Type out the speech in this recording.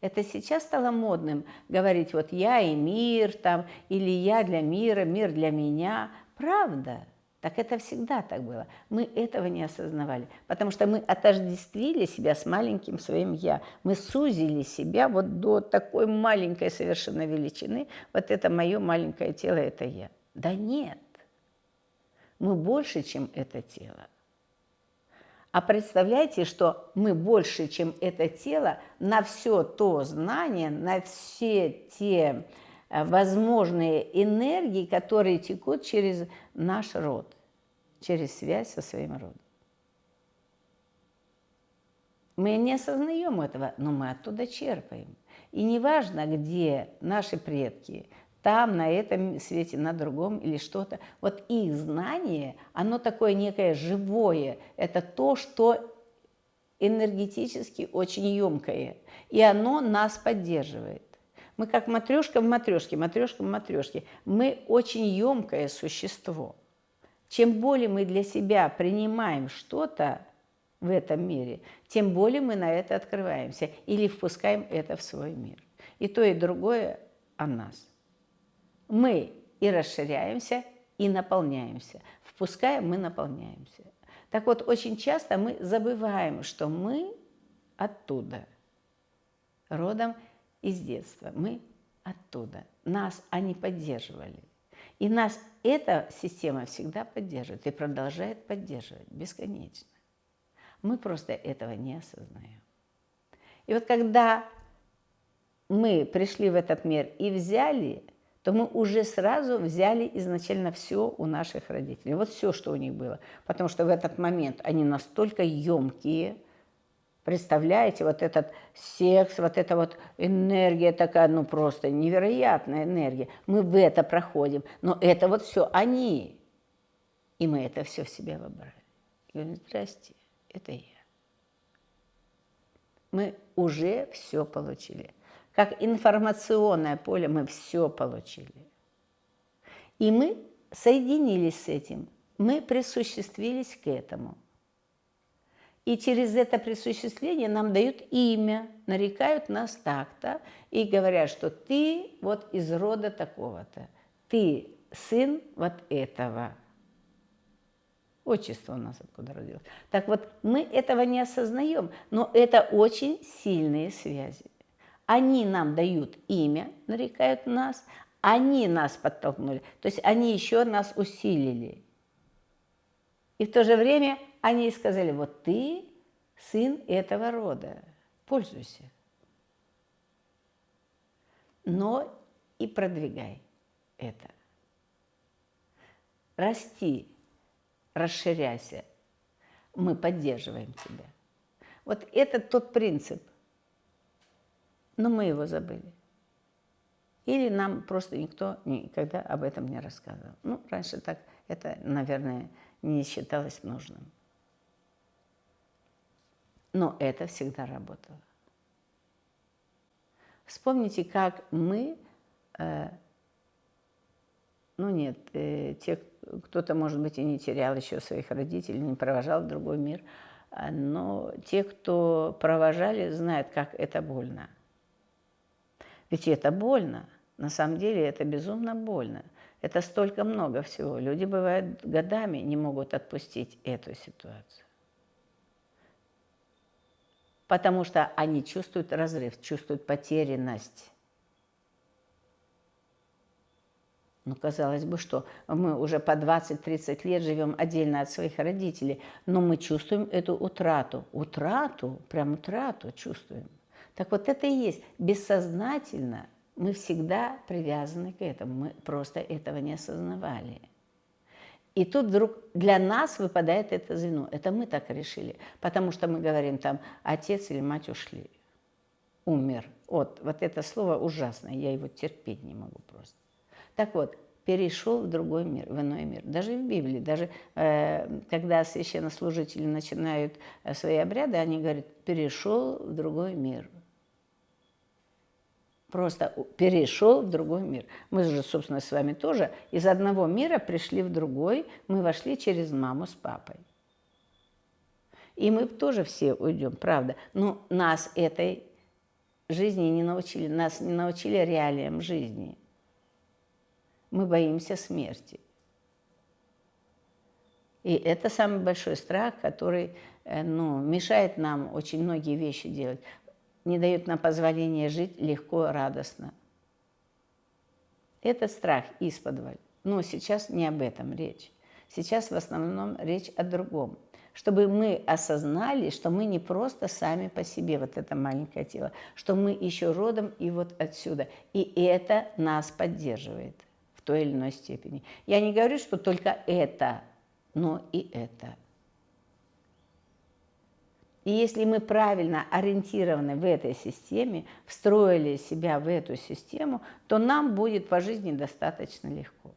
Это сейчас стало модным говорить вот я и мир там, или я для мира, мир для меня. Правда. Так это всегда так было. Мы этого не осознавали, потому что мы отождествили себя с маленьким своим «я». Мы сузили себя вот до такой маленькой совершенно величины. Вот это мое маленькое тело, это я. Да нет, мы больше, чем это тело. А представляете, что мы больше, чем это тело, на все то знание, на все те возможные энергии, которые текут через наш род, через связь со своим родом. Мы не осознаем этого, но мы оттуда черпаем. И неважно, где наши предки, там, на этом свете, на другом или что-то, вот их знание, оно такое некое живое, это то, что энергетически очень емкое, и оно нас поддерживает. Мы как матрешка в матрешке, матрешка в матрешке. Мы очень емкое существо. Чем более мы для себя принимаем что-то в этом мире, тем более мы на это открываемся или впускаем это в свой мир. И то, и другое о нас. Мы и расширяемся, и наполняемся. Впускаем, мы наполняемся. Так вот, очень часто мы забываем, что мы оттуда, родом из детства. Мы оттуда. Нас они поддерживали. И нас эта система всегда поддерживает и продолжает поддерживать бесконечно. Мы просто этого не осознаем. И вот когда мы пришли в этот мир и взяли, то мы уже сразу взяли изначально все у наших родителей. Вот все, что у них было. Потому что в этот момент они настолько емкие. Представляете, вот этот секс, вот эта вот энергия такая, ну просто невероятная энергия. Мы в это проходим. Но это вот все они. И мы это все в себя выбрали. И говорим, здрасте, это я. Мы уже все получили. Как информационное поле мы все получили. И мы соединились с этим, мы присуществились к этому. И через это присуществление нам дают имя, нарекают нас так-то и говорят, что ты вот из рода такого-то, ты сын вот этого. Отчество у нас откуда родилось. Так вот, мы этого не осознаем, но это очень сильные связи. Они нам дают имя, нарекают нас, они нас подтолкнули, то есть они еще нас усилили. И в то же время они сказали, вот ты сын этого рода, пользуйся. Но и продвигай это. Расти, расширяйся, мы поддерживаем тебя. Вот это тот принцип. Но мы его забыли. Или нам просто никто никогда об этом не рассказывал. Ну, раньше так это, наверное, не считалось нужным. Но это всегда работало. Вспомните, как мы, кто-то, может быть, и не терял еще своих родителей, не провожал в другой мир, но те, кто провожали, знают, как это больно. Ведь это больно. На самом деле это безумно больно. Это столько много всего. Люди, бывают, годами не могут отпустить эту ситуацию. Потому что они чувствуют разрыв, чувствуют потерянность. Ну, казалось бы, что мы уже по 20-30 лет живем отдельно от своих родителей, но мы чувствуем эту утрату. Прям утрату чувствуем. Так вот это и есть. Бессознательно мы всегда привязаны к этому. Мы просто этого не осознавали. И тут вдруг для нас выпадает это звено. Это мы так решили. Потому что мы говорим там, отец или мать ушли. Умер. Вот это слово ужасное. Я его терпеть не могу просто. Так вот, перешел в другой мир, в иной мир. Даже в Библии, даже когда священнослужители начинают свои обряды, они говорят, перешел в другой мир. Просто перешел в другой мир. Мы же, собственно, с вами тоже из одного мира пришли в другой, мы вошли через маму с папой. И мы тоже все уйдем, правда. Но нас этой жизни не научили, нас не научили реалиям жизни. Мы боимся смерти. И это самый большой страх, который мешает нам очень многие вещи делать, не дает нам позволения жить легко, радостно. Это страх исподволь. Но сейчас не об этом речь. Сейчас в основном речь о другом. Чтобы мы осознали, что мы не просто сами по себе, вот это маленькое тело, что мы еще родом и вот отсюда. И это нас поддерживает в той или иной степени. Я не говорю, что только это, но и это. И если мы правильно ориентированы в этой системе, встроили себя в эту систему, то нам будет по жизни достаточно легко.